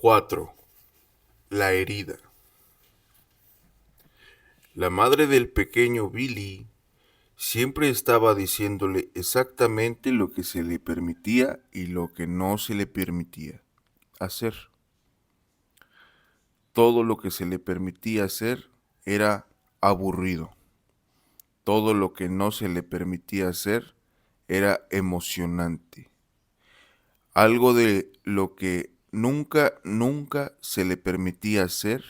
4. La herida. La madre del pequeño Billy siempre estaba diciéndole exactamente lo que se le permitía y lo que no se le permitía hacer. Todo lo que se le permitía hacer era aburrido. Todo lo que no se le permitía hacer era emocionante. Algo de lo que nunca se le permitía hacer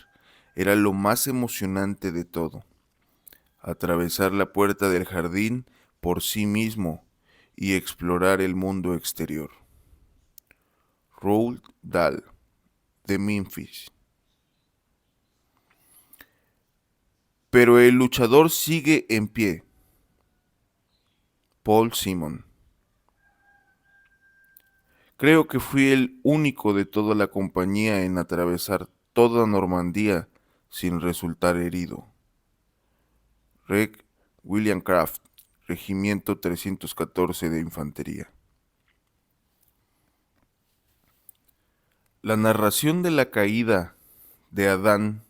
era lo más emocionante de todo: atravesar la puerta del jardín por sí mismo y explorar el mundo exterior. Roald Dahl, de Memphis. Pero el luchador sigue en pie. Paul Simon. Creo que fui el único de toda la compañía en atravesar toda Normandía sin resultar herido. Reg. William Craft, Regimiento 314 de Infantería. La narración de la caída de Adán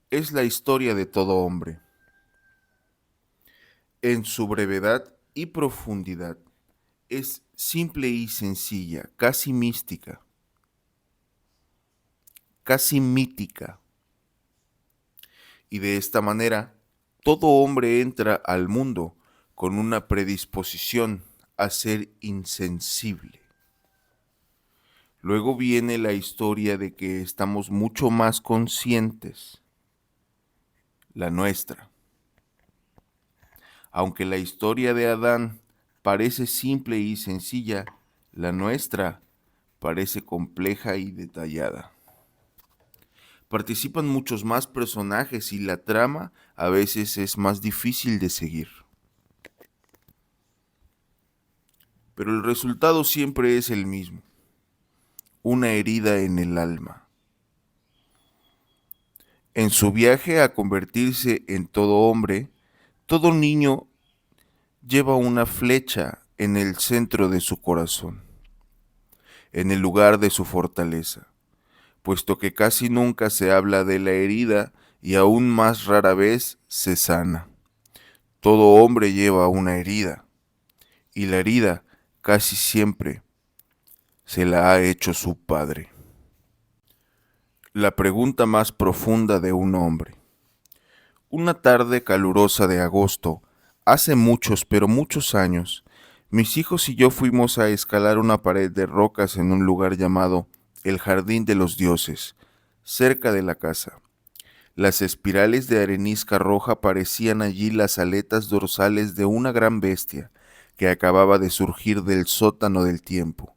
es la historia de todo hombre. En su brevedad y profundidad es simple y sencilla, casi mística, casi mítica. Y de esta manera, todo hombre entra al mundo con una predisposición a ser insensible. Luego viene la historia de que estamos mucho más conscientes, la nuestra. Aunque la historia de Adán parece simple y sencilla, la nuestra parece compleja y detallada. Participan muchos más personajes y la trama a veces es más difícil de seguir. Pero el resultado siempre es el mismo: una herida en el alma. En su viaje a convertirse en todo hombre, todo niño lleva una flecha en el centro de su corazón, en el lugar de su fortaleza, puesto que casi nunca se habla de la herida y aún más rara vez se sana. Todo hombre lleva una herida, y la herida casi siempre se la ha hecho su padre. La pregunta más profunda de un hombre. Una tarde calurosa de agosto, hace muchos, pero muchos años, mis hijos y yo fuimos a escalar una pared de rocas en un lugar llamado el Jardín de los Dioses, cerca de la casa. Las espirales de arenisca roja parecían allí las aletas dorsales de una gran bestia que acababa de surgir del sótano del tiempo.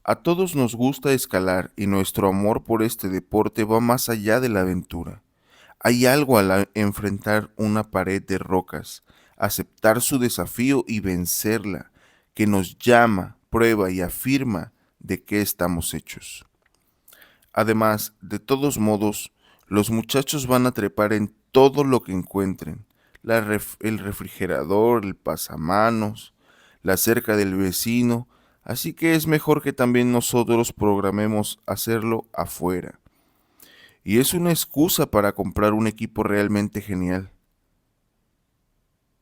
A todos nos gusta escalar y nuestro amor por este deporte va más allá de la aventura. Hay algo al enfrentar una pared de rocas, aceptar su desafío y vencerla, que nos llama, prueba y afirma de qué estamos hechos. Además, de todos modos, los muchachos van a trepar en todo lo que encuentren: el refrigerador, el pasamanos, la cerca del vecino, así que es mejor que también nosotros programemos hacerlo afuera. Y es una excusa para comprar un equipo realmente genial.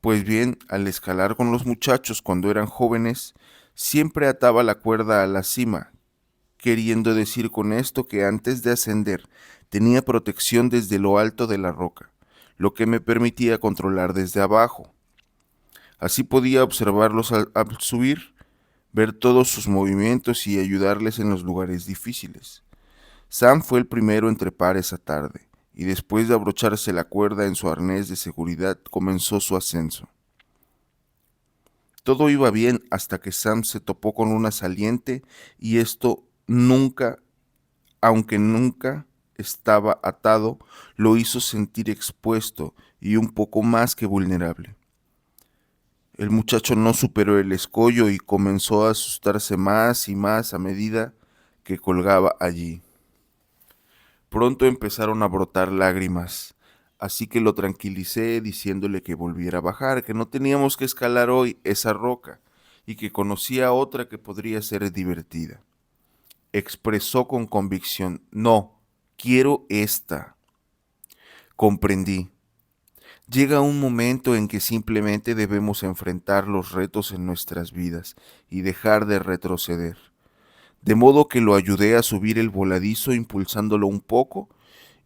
Pues bien, al escalar con los muchachos cuando eran jóvenes, siempre ataba la cuerda a la cima, queriendo decir con esto que antes de ascender tenía protección desde lo alto de la roca, lo que me permitía controlar desde abajo. Así podía observarlos al subir, ver todos sus movimientos y ayudarles en los lugares difíciles. Sam fue el primero en trepar esa tarde, y después de abrocharse la cuerda en su arnés de seguridad, comenzó su ascenso. Todo iba bien hasta que Sam se topó con una saliente, y esto nunca, aunque nunca estaba atado, lo hizo sentir expuesto y un poco más que vulnerable. El muchacho no superó el escollo y comenzó a asustarse más y más a medida que colgaba allí. Pronto empezaron a brotar lágrimas, así que lo tranquilicé diciéndole que volviera a bajar, que no teníamos que escalar hoy esa roca y que conocía otra que podría ser divertida. expresó con convicción: no, quiero esta. Comprendí. Llega un momento en que simplemente debemos enfrentar los retos en nuestras vidas y dejar de retroceder. De modo que lo ayudé a subir el voladizo impulsándolo un poco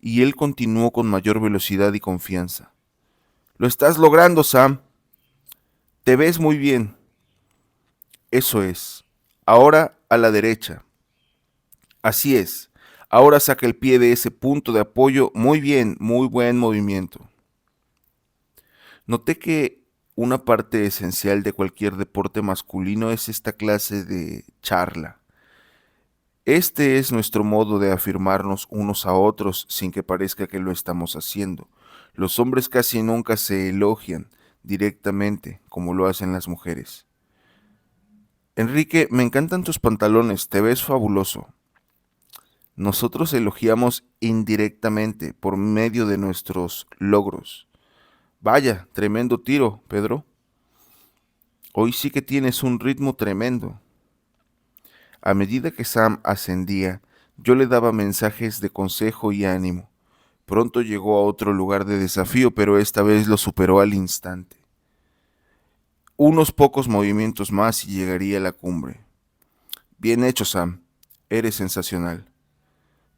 y él continuó con mayor velocidad y confianza. Lo estás logrando, Sam. Te ves muy bien. Eso es. Ahora a la derecha. Así es. Ahora saca el pie de ese punto de apoyo. Muy bien, muy buen movimiento. Noté que una parte esencial de cualquier deporte masculino es esta clase de charla. Este es nuestro modo de afirmarnos unos a otros sin que parezca que lo estamos haciendo. Los hombres casi nunca se elogian directamente como lo hacen las mujeres. Enrique, me encantan tus pantalones, te ves fabuloso. Nosotros elogiamos indirectamente por medio de nuestros logros. Vaya, tremendo tiro, Pedro. Hoy sí que tienes un ritmo tremendo. A medida que Sam ascendía, yo le daba mensajes de consejo y ánimo. Pronto llegó a otro lugar de desafío, pero esta vez lo superó al instante. Unos pocos movimientos más y llegaría a la cumbre. Bien hecho, Sam. Eres sensacional.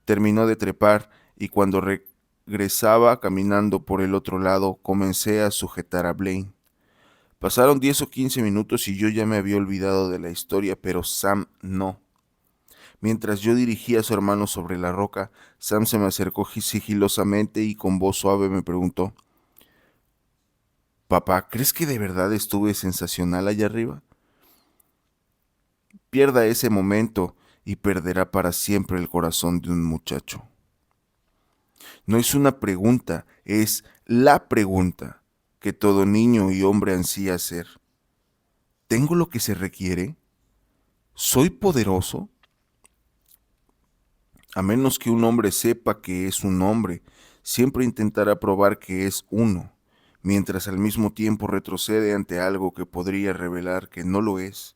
Terminó de trepar y cuando regresaba caminando por el otro lado, comencé a sujetar a Blaine. Pasaron 10 o 15 minutos y yo ya me había olvidado de la historia, pero Sam no. Mientras yo dirigía a su hermano sobre la roca, Sam se me acercó sigilosamente y con voz suave me preguntó: Papá, ¿crees que de verdad estuve sensacional allá arriba? Pierda ese momento y perderá para siempre el corazón de un muchacho. No es una pregunta, es la pregunta que todo niño y hombre ansía hacer. ¿Tengo lo que se requiere? ¿Soy poderoso? A menos que un hombre sepa que es un hombre, siempre intentará probar que es uno, mientras al mismo tiempo retrocede ante algo que podría revelar que no lo es.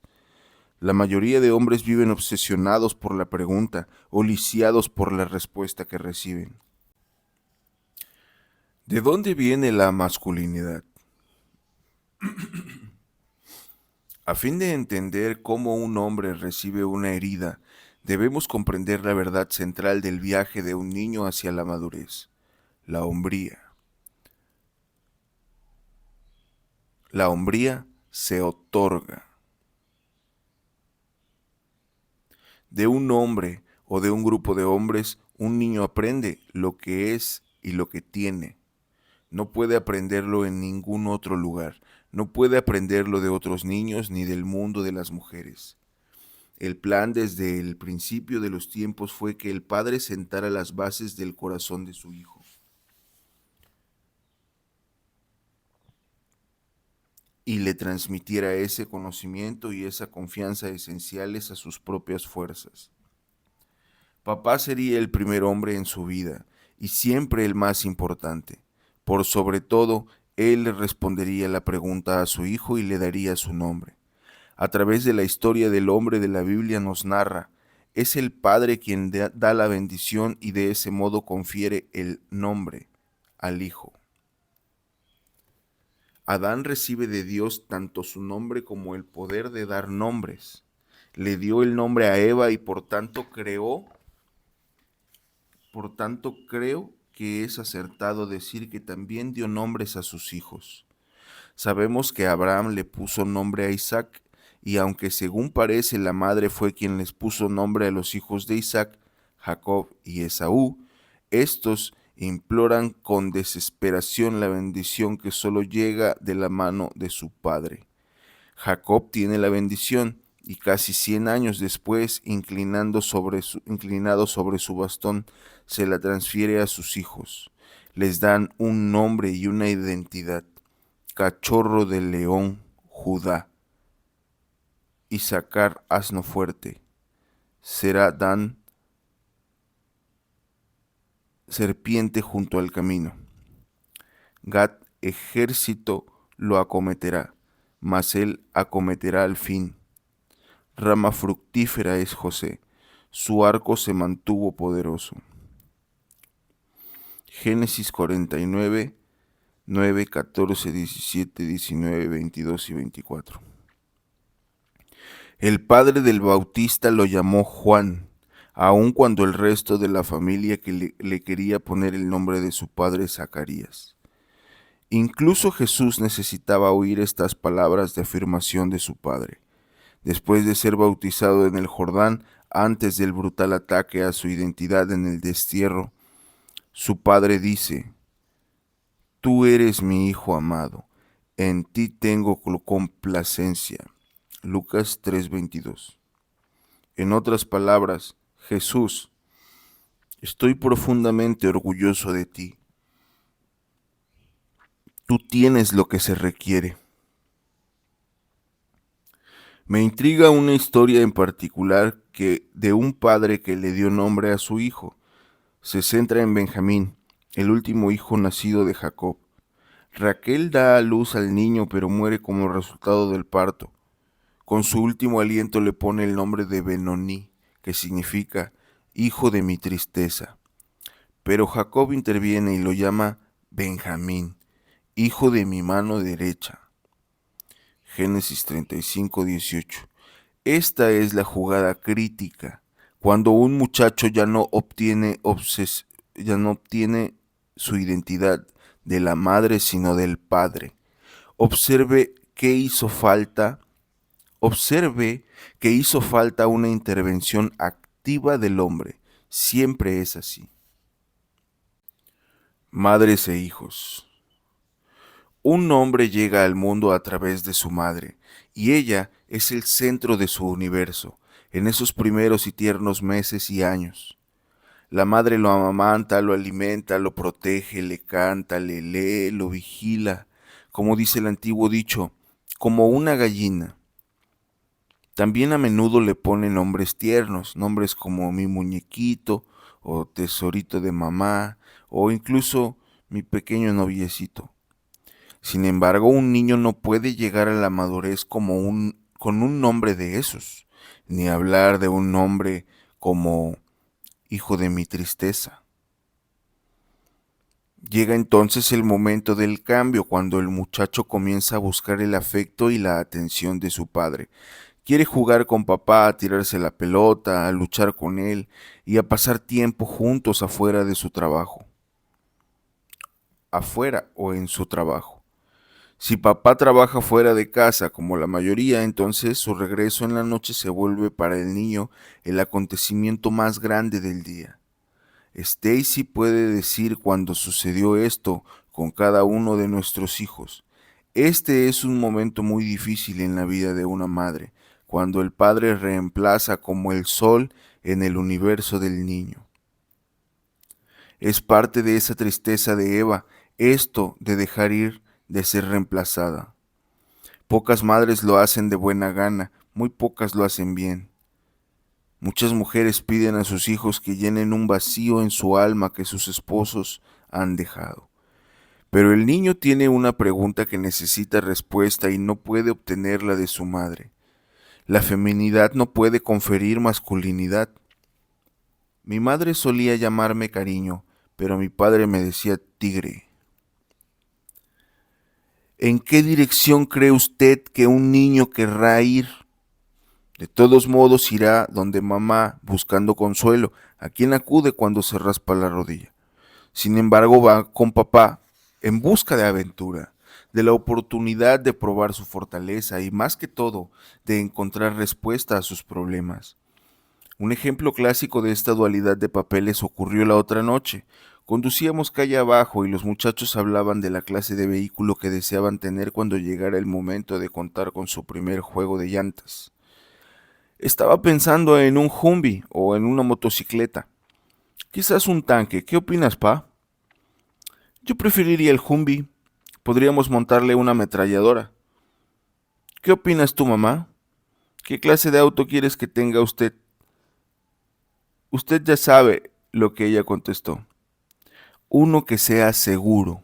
La mayoría de hombres viven obsesionados por la pregunta o lisiados por la respuesta que reciben. ¿De dónde viene la masculinidad? A fin de entender cómo un hombre recibe una herida, debemos comprender la verdad central del viaje de un niño hacia la madurez: la hombría. La hombría se otorga. De un hombre o de un grupo de hombres, un niño aprende lo que es y lo que tiene. No puede aprenderlo en ningún otro lugar. No puede aprenderlo de otros niños ni del mundo de las mujeres. El plan desde el principio de los tiempos fue que el padre sentara las bases del corazón de su hijo y le transmitiera ese conocimiento y esa confianza esenciales a sus propias fuerzas. Papá sería el primer hombre en su vida y siempre el más importante. Por sobre todo, él le respondería la pregunta a su hijo y le daría su nombre. A través de la historia del hombre de la Biblia nos narra: es el padre quien da la bendición y de ese modo confiere el nombre al hijo. Adán recibe de Dios tanto su nombre como el poder de dar nombres. Le dio el nombre a Eva y por tanto creo que es acertado decir que también dio nombres a sus hijos. Sabemos que Abraham le puso nombre a Isaac, y aunque según parece la madre fue quien les puso nombre a los hijos de Isaac, Jacob y Esaú, estos imploran con desesperación la bendición que solo llega de la mano de su padre. Jacob tiene la bendición y casi 100 años después, inclinado sobre su bastón, se la transfiere a sus hijos. Les dan un nombre y una identidad: Cachorro de león, Judá; Isaacar, asno fuerte; Será Dan, serpiente junto al camino; Gad, ejército lo acometerá, mas él acometerá al fin. Rama fructífera es José, su arco se mantuvo poderoso. Génesis 49, 9, 14, 17, 19, 22 y 24. El padre del Bautista lo llamó Juan, aun cuando el resto de la familia le quería poner el nombre de su padre Zacarías. Incluso Jesús necesitaba oír estas palabras de afirmación de su padre. Después de ser bautizado en el Jordán, antes del brutal ataque a su identidad en el destierro, su padre dice: Tú eres mi hijo amado, en ti tengo complacencia. Lucas 3:22. En otras palabras, Jesús, estoy profundamente orgulloso de ti. Tú tienes lo que se requiere. Me intriga una historia en particular de un padre que le dio nombre a su hijo. Se centra en Benjamín, el último hijo nacido de Jacob. Raquel da a luz al niño, pero muere como resultado del parto. Con su último aliento le pone el nombre de Benoní, que significa hijo de mi tristeza. Pero Jacob interviene y lo llama Benjamín, hijo de mi mano derecha. Génesis 35:18. Esta es la jugada crítica, cuando un muchacho ya no obtiene su identidad de la madre, sino del padre. Observe que hizo falta una intervención activa del hombre. Siempre es así. Madres e hijos. Un hombre llega al mundo a través de su madre, y ella es el centro de su universo, en esos primeros y tiernos meses y años. La madre lo amamanta, lo alimenta, lo protege, le canta, le lee, lo vigila, como dice el antiguo dicho, como una gallina. También a menudo le pone nombres tiernos, nombres como mi muñequito, o tesorito de mamá, o incluso mi pequeño noviecito. Sin embargo, un niño no puede llegar a la madurez con un nombre de esos, ni hablar de un nombre como hijo de mi tristeza. Llega entonces el momento del cambio, cuando el muchacho comienza a buscar el afecto y la atención de su padre. Quiere jugar con papá, a tirarse la pelota, a luchar con él y a pasar tiempo juntos afuera de su trabajo. Afuera o en su trabajo. Si papá trabaja fuera de casa, como la mayoría, entonces su regreso en la noche se vuelve para el niño el acontecimiento más grande del día. Stacy puede decir cuando sucedió esto con cada uno de nuestros hijos. Este es un momento muy difícil en la vida de una madre, cuando el padre reemplaza como el sol en el universo del niño. Es parte de esa tristeza de Eva, esto de dejar ir, de ser reemplazada. Pocas madres lo hacen de buena gana, muy pocas lo hacen bien. Muchas mujeres piden a sus hijos que llenen un vacío en su alma que sus esposos han dejado. Pero el niño tiene una pregunta que necesita respuesta y no puede obtenerla de su madre. La feminidad no puede conferir masculinidad. Mi madre solía llamarme cariño, pero mi padre me decía tigre. ¿En qué dirección cree usted que un niño querrá ir? De todos modos irá donde mamá buscando consuelo, a quien acude cuando se raspa la rodilla. Sin embargo, va con papá en busca de aventura, de la oportunidad de probar su fortaleza y, más que todo, de encontrar respuesta a sus problemas. Un ejemplo clásico de esta dualidad de papeles ocurrió la otra noche. Conducíamos calle abajo y los muchachos hablaban de la clase de vehículo que deseaban tener cuando llegara el momento de contar con su primer juego de llantas. Estaba pensando en un Humvee o en una motocicleta. Quizás un tanque. ¿Qué opinas, pa? Yo preferiría el Humvee. Podríamos montarle una ametralladora. ¿Qué opinas tú, mamá? ¿Qué clase de auto quieres que tenga usted? Usted ya sabe lo que ella contestó. Uno que sea seguro.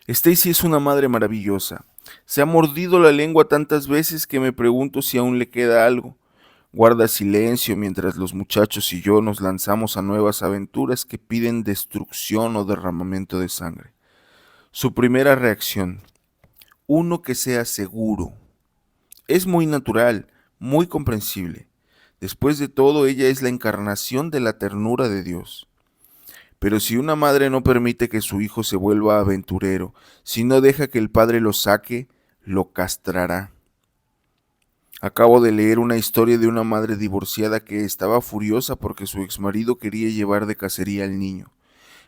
Stacy es una madre maravillosa. Se ha mordido la lengua tantas veces que me pregunto si aún le queda algo. Guarda silencio mientras los muchachos y yo nos lanzamos a nuevas aventuras que piden destrucción o derramamiento de sangre. Su primera reacción: uno que sea seguro. Es muy natural, muy comprensible. Después de todo, ella es la encarnación de la ternura de Dios. Pero si una madre no permite que su hijo se vuelva aventurero, si no deja que el padre lo saque, lo castrará. Acabo de leer una historia de una madre divorciada que estaba furiosa porque su exmarido quería llevar de cacería al niño.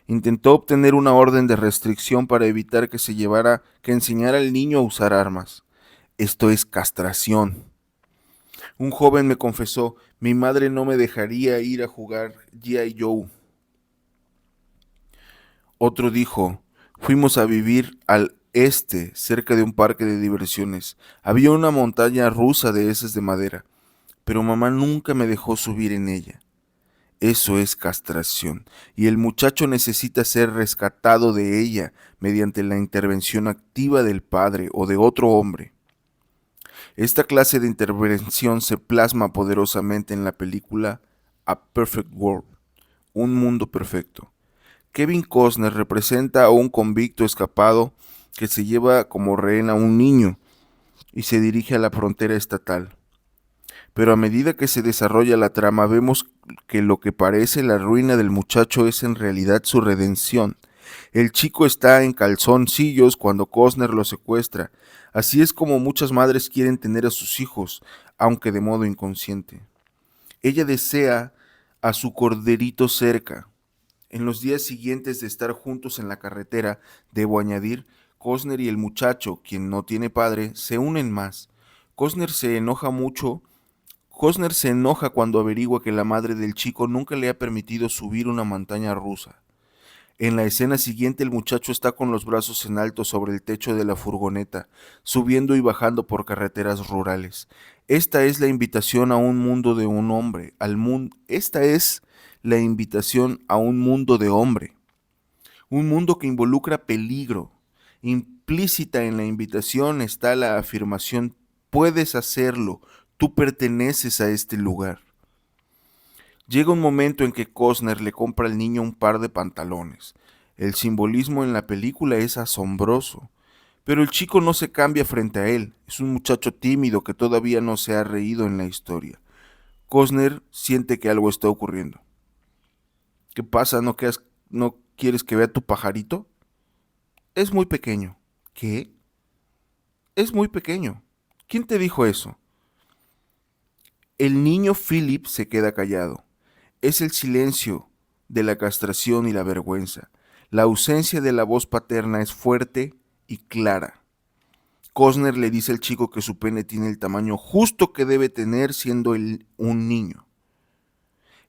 Intentó obtener una orden de restricción para evitar que enseñara al niño a usar armas. Esto es castración. Un joven me confesó: mi madre no me dejaría ir a jugar G.I. Joe. Otro dijo: fuimos a vivir al este, cerca de un parque de diversiones. Había una montaña rusa de esas de madera, pero mamá nunca me dejó subir en ella. Eso es castración, y el muchacho necesita ser rescatado de ella mediante la intervención activa del padre o de otro hombre. Esta clase de intervención se plasma poderosamente en la película A Perfect World, un mundo perfecto. Kevin Costner representa a un convicto escapado que se lleva como rehén a un niño y se dirige a la frontera estatal. Pero a medida que se desarrolla la trama, vemos que lo que parece la ruina del muchacho es en realidad su redención. El chico está en calzoncillos cuando Costner lo secuestra. Así es como muchas madres quieren tener a sus hijos, aunque de modo inconsciente. Ella desea a su corderito cerca. En los días siguientes de estar juntos en la carretera, debo añadir, Costner y el muchacho, quien no tiene padre, se unen más. Costner se enoja mucho. Costner se enoja cuando averigua que la madre del chico nunca le ha permitido subir una montaña rusa. En la escena siguiente, el muchacho está con los brazos en alto sobre el techo de la furgoneta, subiendo y bajando por carreteras rurales. Esta es la invitación a un mundo de un hombre, esta es la invitación a un mundo de hombre, un mundo que involucra peligro. Implícita en la invitación está la afirmación: puedes hacerlo, tú perteneces a este lugar. Llega un momento en que Costner le compra al niño un par de pantalones. El simbolismo en la película es asombroso, pero el chico no se cambia frente a él. Es un muchacho tímido que todavía no se ha reído en la historia. Costner siente que algo está ocurriendo. ¿Qué pasa? ¿No quieres que vea tu pajarito? Es muy pequeño. ¿Qué? Es muy pequeño. ¿Quién te dijo eso? El niño Philip se queda callado. Es el silencio de la castración y la vergüenza. La ausencia de la voz paterna es fuerte y clara. Costner le dice al chico que su pene tiene el tamaño justo que debe tener siendo él un niño.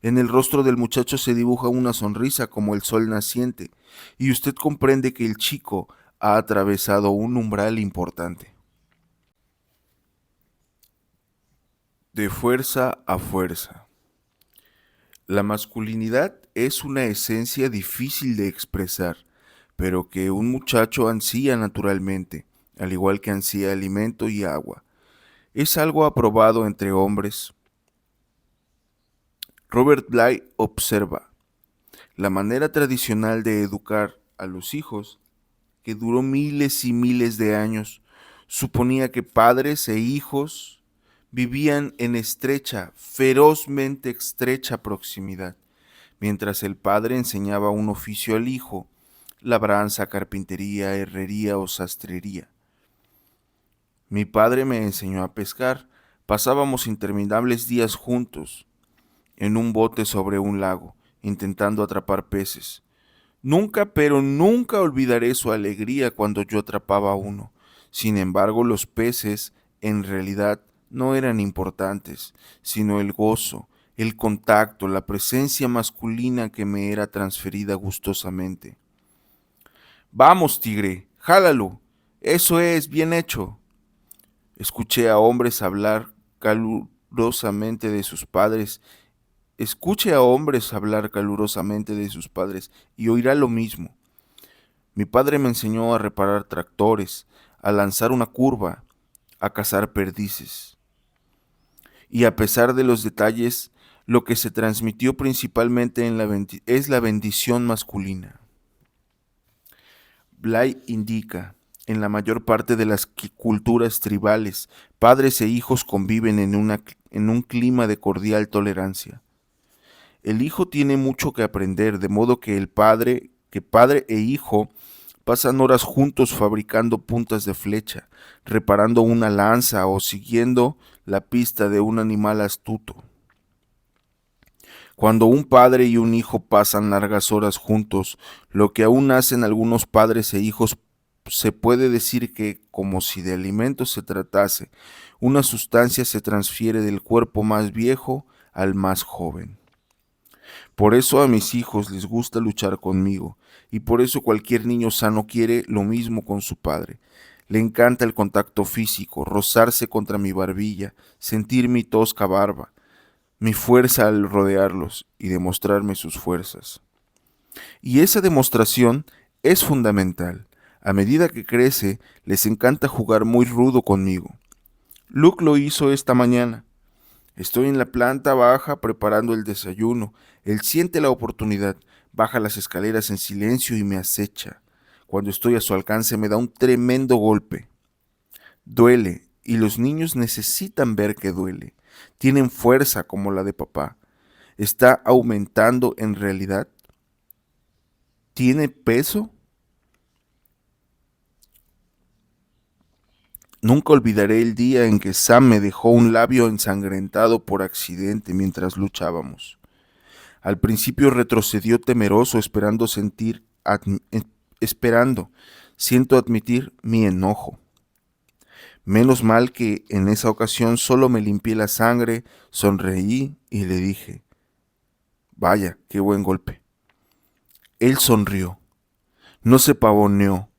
En el rostro del muchacho se dibuja una sonrisa como el sol naciente, y usted comprende que el chico ha atravesado un umbral importante. De fuerza a fuerza. La masculinidad es una esencia difícil de expresar, pero que un muchacho ansía naturalmente, al igual que ansía alimento y agua. Es algo aprobado entre hombres. Robert Bly observa: la manera tradicional de educar a los hijos, que duró miles y miles de años, suponía que padres e hijos vivían en estrecha, ferozmente estrecha proximidad. Mientras el padre enseñaba un oficio al hijo: labranza, carpintería, herrería o sastrería. Mi padre me enseñó a pescar. Pasábamos interminables días juntos, en un bote sobre un lago, intentando atrapar peces. Nunca, pero nunca olvidaré su alegría cuando yo atrapaba uno. Sin embargo, los peces, en realidad, no eran importantes, sino el gozo, el contacto, la presencia masculina que me era transferida gustosamente. Vamos, tigre, jálalo. Eso es, bien hecho. Escuché a hombres hablar calurosamente de sus padres. Escuche a hombres hablar calurosamente de sus padres y oirá lo mismo. Mi padre me enseñó a reparar tractores, a lanzar una curva, a cazar perdices. Y a pesar de los detalles, lo que se transmitió principalmente es la bendición masculina. Bly indica, en la mayor parte de las culturas tribales, padres e hijos conviven en un clima de cordial tolerancia. El hijo tiene mucho que aprender, de modo que padre e hijo pasan horas juntos fabricando puntas de flecha, reparando una lanza o siguiendo la pista de un animal astuto. Cuando un padre y un hijo pasan largas horas juntos, lo que aún hacen algunos padres e hijos se puede decir que, como si de alimentos se tratase, una sustancia se transfiere del cuerpo más viejo al más joven. Por eso a mis hijos les gusta luchar conmigo, y por eso cualquier niño sano quiere lo mismo con su padre. Le encanta el contacto físico, rozarse contra mi barbilla, sentir mi tosca barba, mi fuerza al rodearlos y demostrarme sus fuerzas. Y esa demostración es fundamental. A medida que crece, les encanta jugar muy rudo conmigo. Luke lo hizo esta mañana. Estoy en la planta baja preparando el desayuno. Él siente la oportunidad, baja las escaleras en silencio y me acecha. Cuando estoy a su alcance me da un tremendo golpe. Duele, y los niños necesitan ver que duele. Tienen fuerza como la de papá. ¿Está aumentando en realidad? ¿Tiene peso? Nunca olvidaré el día en que Sam me dejó un labio ensangrentado por accidente mientras luchábamos. Al principio retrocedió temeroso, esperando, siento admitir, mi enojo. Menos mal que en esa ocasión solo me limpié la sangre, sonreí y le dije, vaya, qué buen golpe. Él sonrió, no se pavoneó,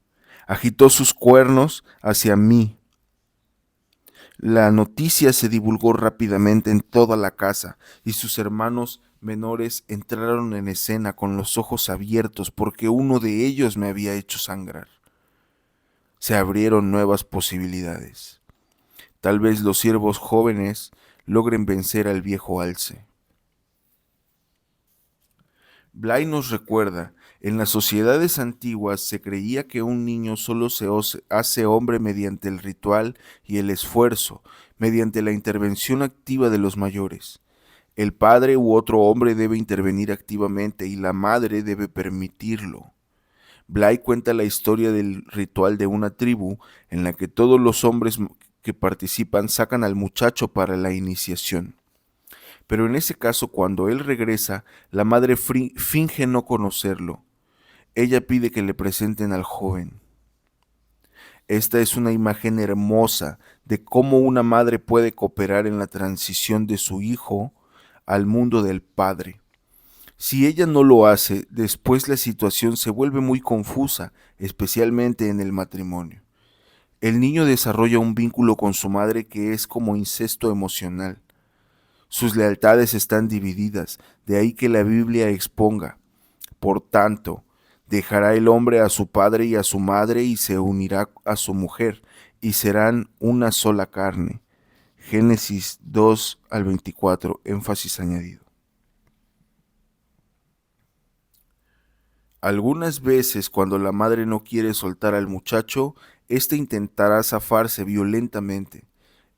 agitó sus cuernos hacia mí. La noticia se divulgó rápidamente en toda la casa y sus hermanos menores entraron en escena con los ojos abiertos porque uno de ellos me había hecho sangrar. Se abrieron nuevas posibilidades. Tal vez los siervos jóvenes logren vencer al viejo alce. Bly nos recuerda, en las sociedades antiguas se creía que un niño solo hace hombre mediante el ritual y el esfuerzo, mediante la intervención activa de los mayores. El padre u otro hombre debe intervenir activamente y la madre debe permitirlo. Bly cuenta la historia del ritual de una tribu en la que todos los hombres que participan sacan al muchacho para la iniciación. Pero en ese caso, cuando él regresa, la madre finge no conocerlo. Ella pide que le presenten al joven. Esta es una imagen hermosa de cómo una madre puede cooperar en la transición de su hijo al mundo del padre. Si ella no lo hace, después la situación se vuelve muy confusa, especialmente en el matrimonio. El niño desarrolla un vínculo con su madre que es como incesto emocional. Sus lealtades están divididas, de ahí que la Biblia exponga. Por tanto, dejará el hombre a su padre y a su madre y se unirá a su mujer, y serán una sola carne. Génesis 2 al 24, énfasis añadido. Algunas veces, cuando la madre no quiere soltar al muchacho, éste intentará zafarse violentamente.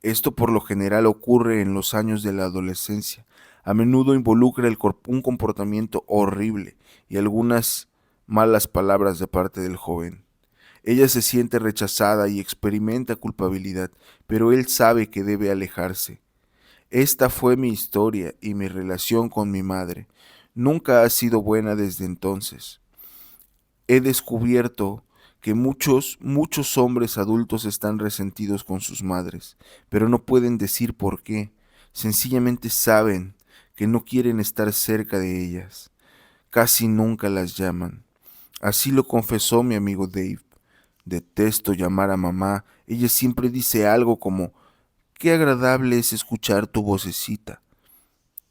Esto por lo general ocurre en los años de la adolescencia. A menudo involucra un comportamiento horrible y algunas malas palabras de parte del joven. Ella se siente rechazada y experimenta culpabilidad, pero él sabe que debe alejarse. Esta fue mi historia y mi relación con mi madre. Nunca ha sido buena desde entonces. He descubierto que muchos hombres adultos están resentidos con sus madres, pero no pueden decir por qué. Sencillamente saben que no quieren estar cerca de ellas. Casi nunca las llaman. Así lo confesó mi amigo Dave. Detesto llamar a mamá. Ella siempre dice algo como, qué agradable es escuchar tu vocecita.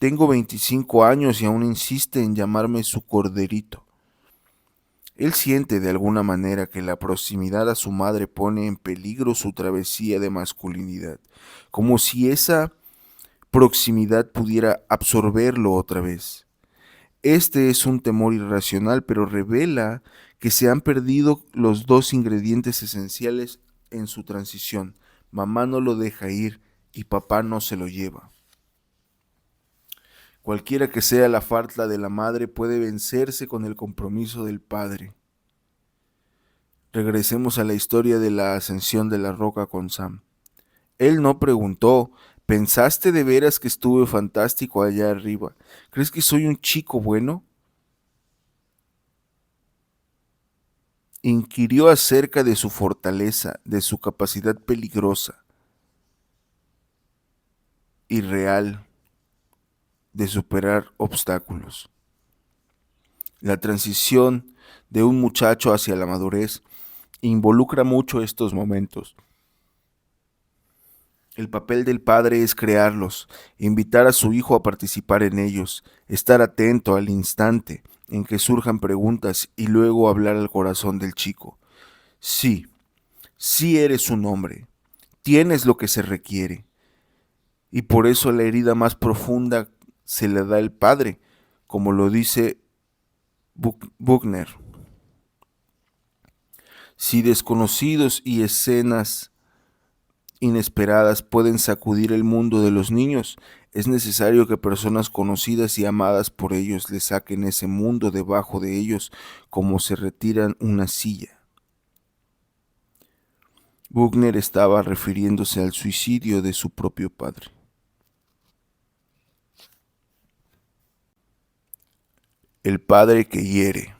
Tengo 25 años y aún insiste en llamarme su corderito. Él siente de alguna manera que la proximidad a su madre pone en peligro su travesía de masculinidad, como si esa proximidad pudiera absorberlo otra vez. Este es un temor irracional, pero revela que se han perdido los dos ingredientes esenciales en su transición. Mamá no lo deja ir y papá no se lo lleva. Cualquiera que sea la falta de la madre puede vencerse con el compromiso del padre. Regresemos a la historia de la ascensión de la roca con Sam. Él no preguntó: ¿pensaste de veras que estuve fantástico allá arriba? ¿Crees que soy un chico bueno? Inquirió acerca de su fortaleza, de su capacidad peligrosa y real de superar obstáculos. La transición de un muchacho hacia la madurez involucra mucho estos momentos. El papel del padre es crearlos, invitar a su hijo a participar en ellos, estar atento al instante en que surjan preguntas y luego hablar al corazón del chico. Sí, sí eres un hombre, tienes lo que se requiere. Y por eso la herida más profunda se le da el padre, como lo dice Buchner. Si desconocidos y escenas inesperadas pueden sacudir el mundo de los niños, es necesario que personas conocidas y amadas por ellos le saquen ese mundo debajo de ellos como se retiran una silla. Buchner estaba refiriéndose al suicidio de su propio padre. El padre que hiere.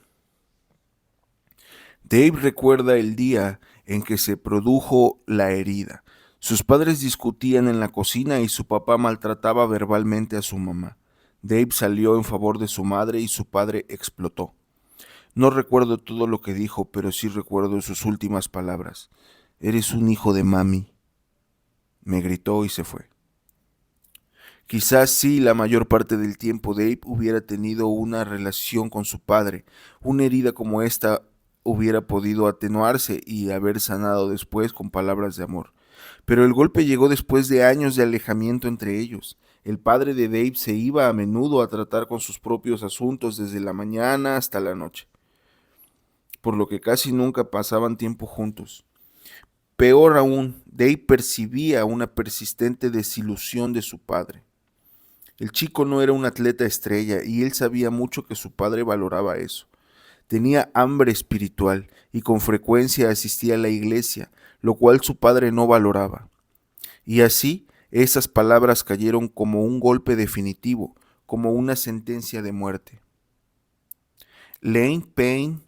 Dave recuerda el día en que se produjo la herida. Sus padres discutían en la cocina y su papá maltrataba verbalmente a su mamá. Dave salió en favor de su madre y su padre explotó. No recuerdo todo lo que dijo, pero sí recuerdo sus últimas palabras. «Eres un hijo de mami», me gritó y se fue. Quizás sí, la mayor parte del tiempo Dave hubiera tenido una relación con su padre. Una herida como esta hubiera podido atenuarse y haber sanado después con palabras de amor. Pero el golpe llegó después de años de alejamiento entre ellos. El padre de Dave se iba a menudo a tratar con sus propios asuntos desde la mañana hasta la noche, por lo que casi nunca pasaban tiempo juntos. Peor aún, Dave percibía una persistente desilusión de su padre. El chico no era un atleta estrella y él sabía mucho que su padre valoraba eso. Tenía hambre espiritual y con frecuencia asistía a la iglesia, lo cual su padre no valoraba. Y así, esas palabras cayeron como un golpe definitivo, como una sentencia de muerte. Lane Payne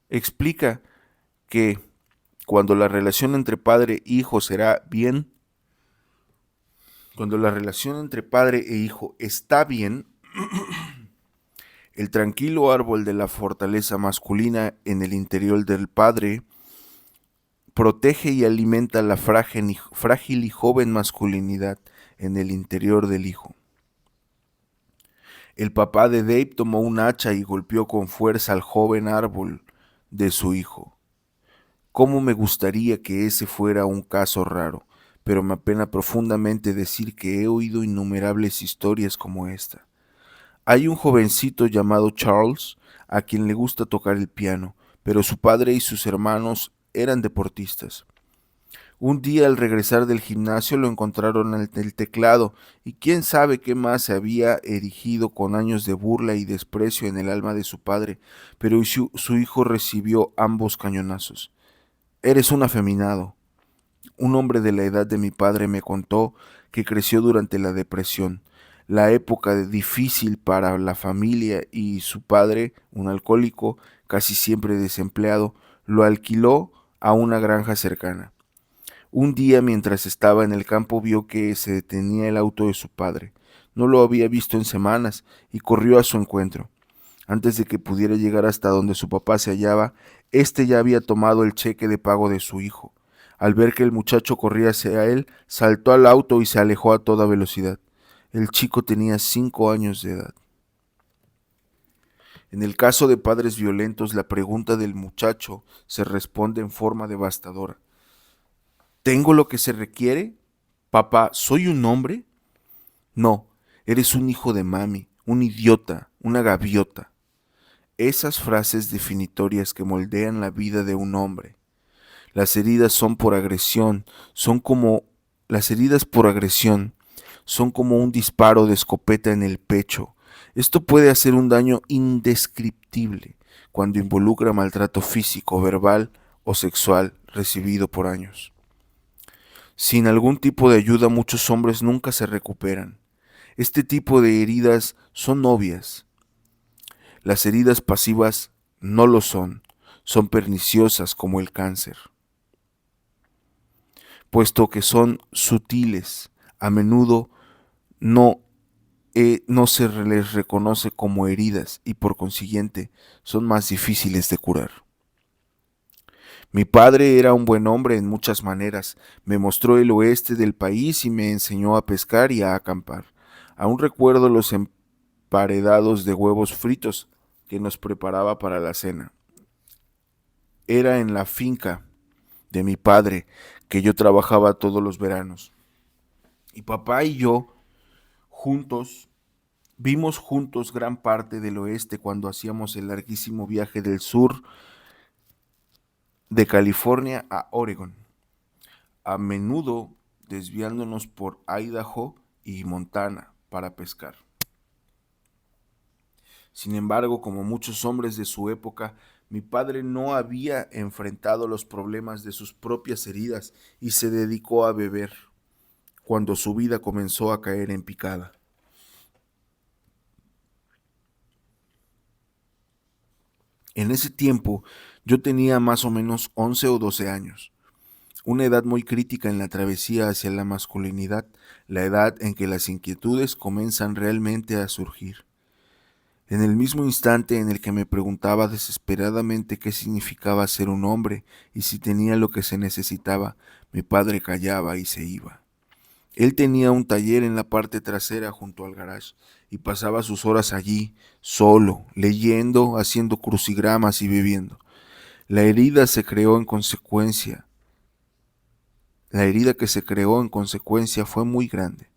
explica que cuando la relación entre padre e hijo será bien, cuando la relación entre padre e hijo está bien, el tranquilo árbol de la fortaleza masculina en el interior del padre protege y alimenta la frágil y joven masculinidad en el interior del hijo. El papá de Dave tomó un hacha y golpeó con fuerza al joven árbol de su hijo. Cómo me gustaría que ese fuera un caso raro, pero me apena profundamente decir que he oído innumerables historias como esta. Hay un jovencito llamado Charles a quien le gusta tocar el piano, pero su padre y sus hermanos eran deportistas. Un día al regresar del gimnasio lo encontraron en el teclado y quién sabe qué más se había erigido con años de burla y desprecio en el alma de su padre, pero su hijo recibió ambos cañonazos. «Eres un afeminado». Un hombre de la edad de mi padre me contó que creció durante la depresión, la época difícil para la familia, y su padre, un alcohólico, casi siempre desempleado, lo alquiló a una granja cercana. Un día, mientras estaba en el campo, vio que se detenía el auto de su padre. No lo había visto en semanas y corrió a su encuentro. Antes de que pudiera llegar hasta donde su papá se hallaba, éste ya había tomado el cheque de pago de su hijo. Al ver que el muchacho corría hacia él, saltó al auto y se alejó a toda velocidad. El chico tenía 5 años de edad. En el caso de padres violentos, la pregunta del muchacho se responde en forma devastadora. ¿Tengo lo que se requiere? Papá, ¿soy un hombre? No, eres un hijo de mami, un idiota, una gaviota. Esas frases definitorias que moldean la vida de un hombre. Las heridas son por agresión, son como las heridas por agresión, son como un disparo de escopeta en el pecho. Esto puede hacer un daño indescriptible cuando involucra maltrato físico, verbal o sexual recibido por años. Sin algún tipo de ayuda, muchos hombres nunca se recuperan. Este tipo de heridas son obvias. Las heridas pasivas no lo son perniciosas como el cáncer, puesto que son sutiles, a menudo no, no se les reconoce como heridas y por consiguiente son más difíciles de curar. Mi padre era un buen hombre en muchas maneras, me mostró el oeste del país y me enseñó a pescar y a acampar. Aún recuerdo los emparedados de huevos fritos que nos preparaba para la cena. Era en la finca de mi padre que yo trabajaba todos los veranos. Y papá y yo juntos vimos juntos gran parte del oeste cuando hacíamos el larguísimo viaje del sur de California a Oregon, a menudo desviándonos por Idaho y Montana para pescar. Sin embargo, como muchos hombres de su época, mi padre no había enfrentado los problemas de sus propias heridas y se dedicó a beber cuando su vida comenzó a caer en picada. En ese tiempo yo tenía más o menos 11 o 12 años, una edad muy crítica en la travesía hacia la masculinidad, la edad en que las inquietudes comienzan realmente a surgir. En el mismo instante en el que me preguntaba desesperadamente qué significaba ser un hombre y si tenía lo que se necesitaba, mi padre callaba y se iba. Él tenía un taller en la parte trasera junto al garage y pasaba sus horas allí, solo, leyendo, haciendo crucigramas y bebiendo. La herida se creó en consecuencia. La herida que se creó en consecuencia fue muy grande.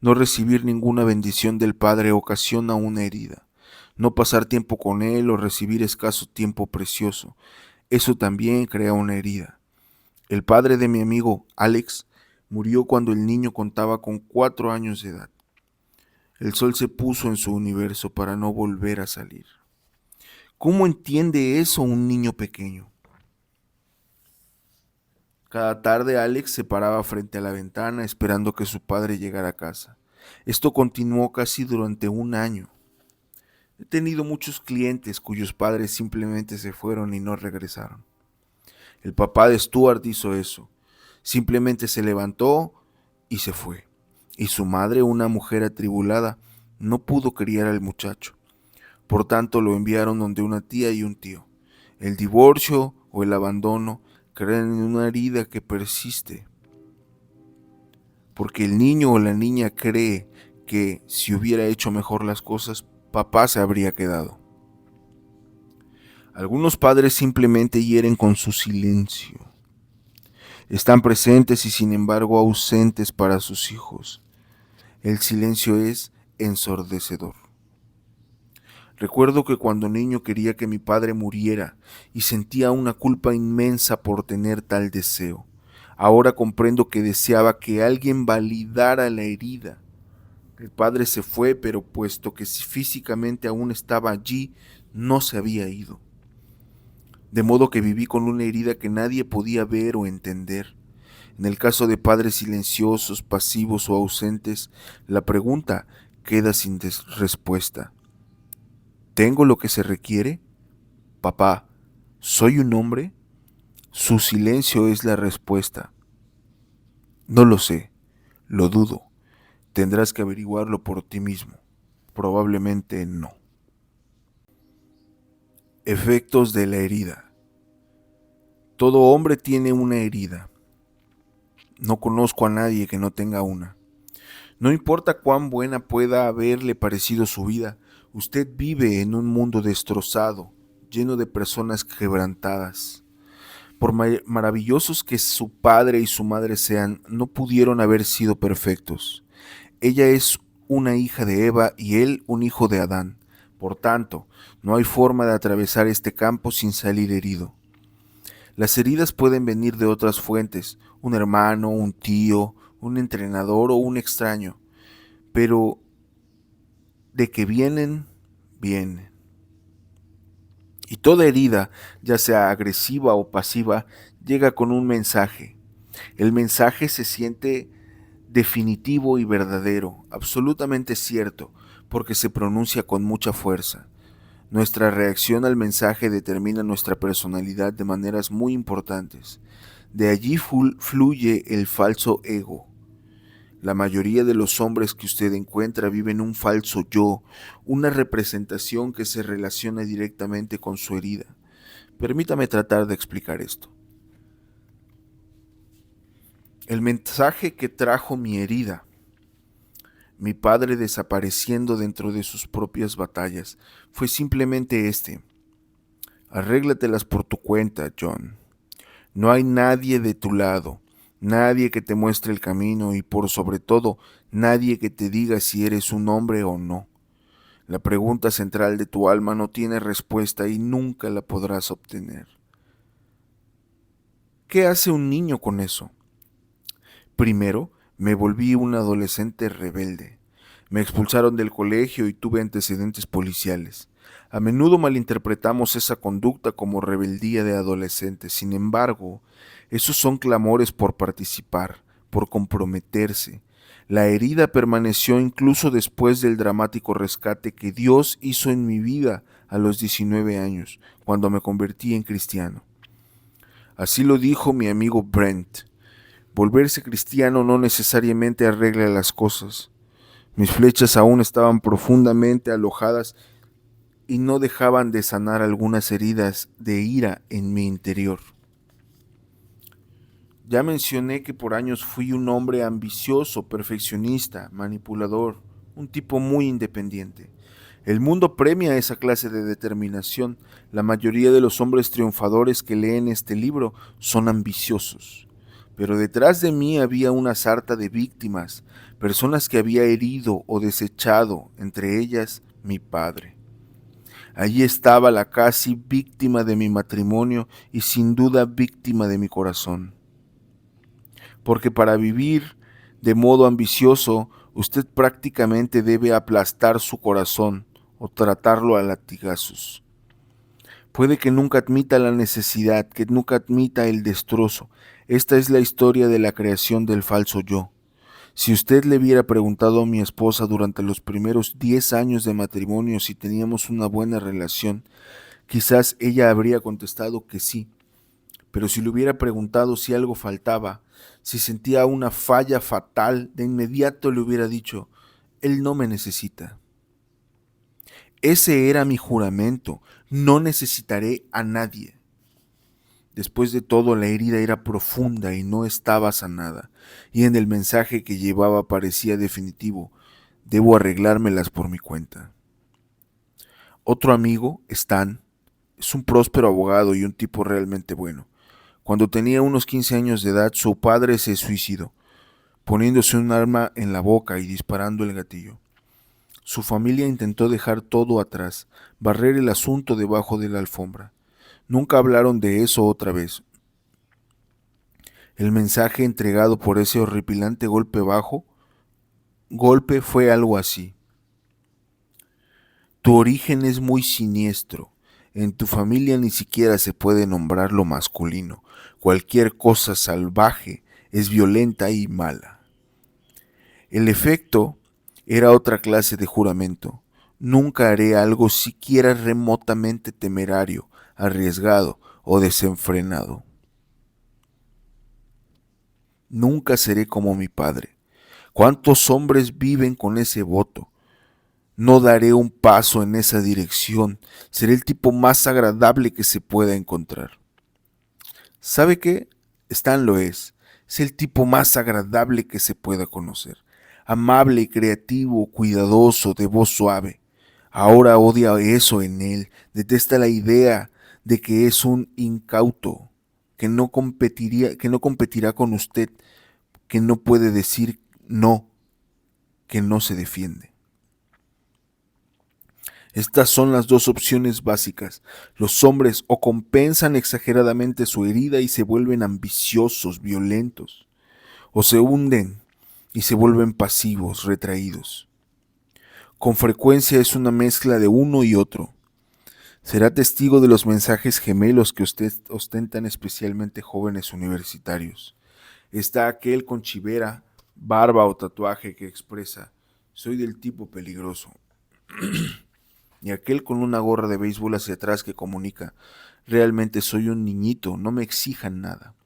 No recibir ninguna bendición del Padre ocasiona una herida. No pasar tiempo con Él o recibir escaso tiempo precioso, eso también crea una herida. El padre de mi amigo, Alex, murió cuando el niño contaba con 4 años de edad. El sol se puso en su universo para no volver a salir. ¿Cómo entiende eso un niño pequeño? Cada tarde Alex se paraba frente a la ventana esperando que su padre llegara a casa. Esto continuó casi durante un año. He tenido muchos clientes cuyos padres simplemente se fueron y no regresaron. El papá de Stuart hizo eso. Simplemente se levantó y se fue. Y su madre, una mujer atribulada, no pudo criar al muchacho. Por tanto, lo enviaron donde una tía y un tío. El divorcio o el abandono crean una herida que persiste, porque el niño o la niña cree que si hubiera hecho mejor las cosas, papá se habría quedado. Algunos padres simplemente hieren con su silencio. Están presentes y sin embargo ausentes para sus hijos. El silencio es ensordecedor. Recuerdo que cuando niño quería que mi padre muriera y sentía una culpa inmensa por tener tal deseo. Ahora comprendo que deseaba que alguien validara la herida. El padre se fue, pero puesto que físicamente aún estaba allí, no se había ido. De modo que viví con una herida que nadie podía ver o entender. En el caso de padres silenciosos, pasivos o ausentes, la pregunta queda sin respuesta. ¿Tengo lo que se requiere? Papá, ¿soy un hombre? Su silencio es la respuesta. No lo sé, lo dudo. Tendrás que averiguarlo por ti mismo. Probablemente no. Efectos de la herida. Todo hombre tiene una herida. No conozco a nadie que no tenga una. No importa cuán buena pueda haberle parecido su vida, usted vive en un mundo destrozado, lleno de personas quebrantadas. Por maravillosos que su padre y su madre sean, no pudieron haber sido perfectos. Ella es una hija de Eva y él un hijo de Adán. Por tanto, no hay forma de atravesar este campo sin salir herido. Las heridas pueden venir de otras fuentes, un hermano, un tío, un entrenador o un extraño, pero de que vienen, vienen. Y toda herida, ya sea agresiva o pasiva, llega con un mensaje. El mensaje se siente definitivo y verdadero, absolutamente cierto, porque se pronuncia con mucha fuerza. Nuestra reacción al mensaje determina nuestra personalidad de maneras muy importantes. De allí fluye el falso ego. La mayoría de los hombres que usted encuentra viven un falso yo, una representación que se relaciona directamente con su herida. Permítame tratar de explicar esto. El mensaje que trajo mi herida, mi padre desapareciendo dentro de sus propias batallas, fue simplemente este: arréglatelas por tu cuenta, John. No hay nadie de tu lado, nadie que te muestre el camino y por sobre todo, nadie que te diga si eres un hombre o no. La pregunta central de tu alma no tiene respuesta y nunca la podrás obtener. ¿Qué hace un niño con eso? Primero, me volví un adolescente rebelde. Me expulsaron del colegio y tuve antecedentes policiales. A menudo malinterpretamos esa conducta como rebeldía de adolescentes. Sin embargo, esos son clamores por participar, por comprometerse. La herida permaneció incluso después del dramático rescate que Dios hizo en mi vida a los 19 años, cuando me convertí en cristiano. Así lo dijo mi amigo Brent. Volverse cristiano no necesariamente arregla las cosas. Mis flechas aún estaban profundamente alojadas y no dejaban de sanar algunas heridas de ira en mi interior. Ya mencioné que por años fui un hombre ambicioso, perfeccionista, manipulador, un tipo muy independiente. El mundo premia esa clase de determinación. La mayoría de los hombres triunfadores que leen este libro son ambiciosos. Pero detrás de mí había una sarta de víctimas, personas que había herido o desechado, entre ellas mi padre. Allí estaba la casi víctima de mi matrimonio y sin duda víctima de mi corazón. Porque para vivir de modo ambicioso, usted prácticamente debe aplastar su corazón o tratarlo a latigazos. Puede que nunca admita la necesidad, que nunca admita el destrozo. Esta es la historia de la creación del falso yo. Si usted le hubiera preguntado a mi esposa durante los primeros 10 años de matrimonio si teníamos una buena relación, quizás ella habría contestado que sí. Pero si le hubiera preguntado si algo faltaba, si sentía una falla fatal, de inmediato le hubiera dicho: él no me necesita. Ese era mi juramento: no necesitaré a nadie. Después de todo, la herida era profunda y no estaba sanada, y en el mensaje que llevaba parecía definitivo: debo arreglármelas por mi cuenta. Otro amigo, Stan, es un próspero abogado y un tipo realmente bueno. Cuando tenía unos 15 años de edad, su padre se suicidó, poniéndose un arma en la boca y disparando el gatillo. Su familia intentó dejar todo atrás, barrer el asunto debajo de la alfombra. Nunca hablaron de eso otra vez. El mensaje entregado por ese horripilante golpe fue algo así: tu origen es muy siniestro. En tu familia ni siquiera se puede nombrar lo masculino. Cualquier cosa salvaje es violenta y mala. El efecto era otra clase de juramento. Nunca haré algo siquiera remotamente temerario, arriesgado o desenfrenado. Nunca seré como mi padre. ¿Cuántos hombres viven con ese voto? No daré un paso en esa dirección. Seré el tipo más agradable que se pueda encontrar. ¿Sabe qué? Stan lo es. Es el tipo más agradable que se pueda conocer. Amable, creativo, cuidadoso, de voz suave. Ahora odia eso en él. Detesta la idea de que es un incauto, que no competirá con usted, que no puede decir no, que no se defiende. Estas son las dos opciones básicas. Los hombres o compensan exageradamente su herida y se vuelven ambiciosos, violentos, o se hunden y se vuelven pasivos, retraídos. Con frecuencia es una mezcla de uno y otro. Será testigo de los mensajes gemelos que usted ostentan especialmente jóvenes universitarios. Está aquel con chivera, barba o tatuaje que expresa: soy del tipo peligroso. Y aquel con una gorra de béisbol hacia atrás que comunica: realmente soy un niñito, no me exijan nada.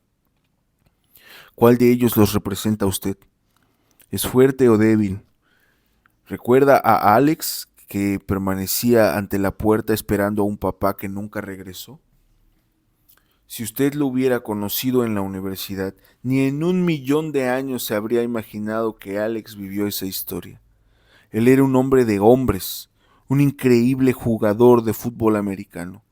¿Cuál de ellos los representa a usted? ¿Es fuerte o débil? ¿Recuerda a Alex, que permanecía ante la puerta esperando a un papá que nunca regresó? Si usted lo hubiera conocido en la universidad, ni en 1.000.000 de años se habría imaginado que Alex vivió esa historia. Él era un hombre de hombres, un increíble jugador de fútbol americano,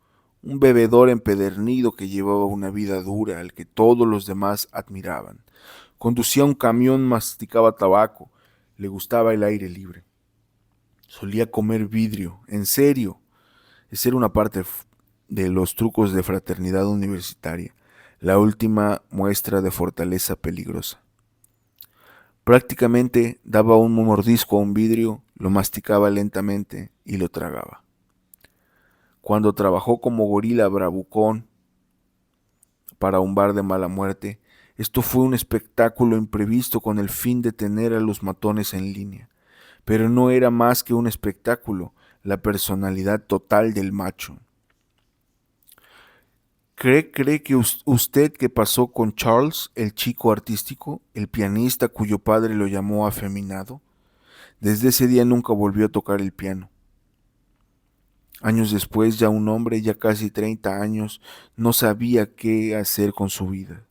un bebedor empedernido que llevaba una vida dura al que todos los demás admiraban. Conducía un camión, masticaba tabaco, le gustaba el aire libre. Solía comer vidrio, en serio. Esa era una parte de los trucos de fraternidad universitaria, la última muestra de fortaleza peligrosa. Prácticamente daba un mordisco a un vidrio, lo masticaba lentamente y lo tragaba. Cuando trabajó como gorila bravucón para un bar de mala muerte, esto fue un espectáculo imprevisto con el fin de tener a los matones en línea. Pero no era más que un espectáculo, la personalidad total del macho. ¿Cree que usted que pasó con Charles, el chico artístico, el pianista cuyo padre lo llamó afeminado? Desde ese día nunca volvió a tocar el piano. Años después, ya un hombre, ya casi 30 años, no sabía qué hacer con su vida.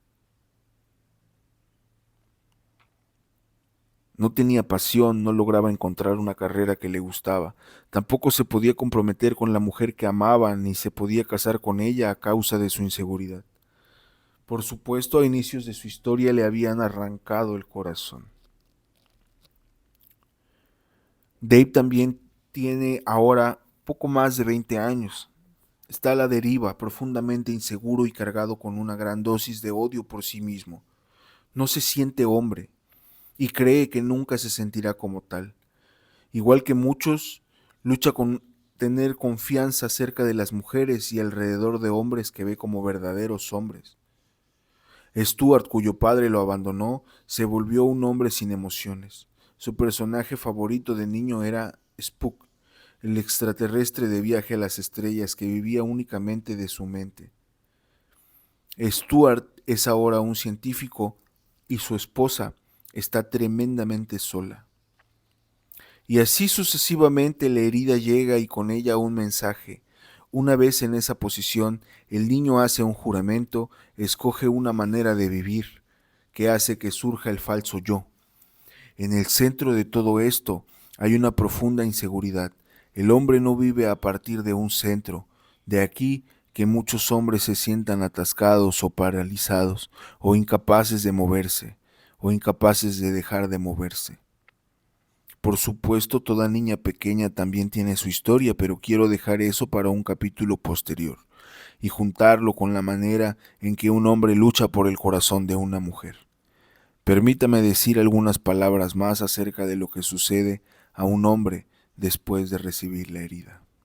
No tenía pasión, no lograba encontrar una carrera que le gustaba. Tampoco se podía comprometer con la mujer que amaba, ni se podía casar con ella a causa de su inseguridad. Por supuesto, a inicios de su historia le habían arrancado el corazón. Dave también tiene ahora poco más de 20 años. Está a la deriva, profundamente inseguro y cargado con una gran dosis de odio por sí mismo. No se siente hombre y cree que nunca se sentirá como tal. Igual que muchos, lucha con tener confianza acerca de las mujeres y alrededor de hombres que ve como verdaderos hombres. Stuart, cuyo padre lo abandonó, se volvió un hombre sin emociones. Su personaje favorito de niño era Spook, el extraterrestre de viaje a las estrellas que vivía únicamente de su mente. Stuart es ahora un científico y su esposa está tremendamente sola. Y así sucesivamente la herida llega y con ella un mensaje. Una vez en esa posición, el niño hace un juramento, escoge una manera de vivir que hace que surja el falso yo. En el centro de todo esto hay una profunda inseguridad. El hombre no vive a partir de un centro. De aquí que muchos hombres se sientan atascados o paralizados, o incapaces de moverse, o incapaces de dejar de moverse. Por supuesto, toda niña pequeña también tiene su historia, pero quiero dejar eso para un capítulo posterior y juntarlo con la manera en que un hombre lucha por el corazón de una mujer. Permítame decir algunas palabras más acerca de lo que sucede a un hombre después de recibir la herida.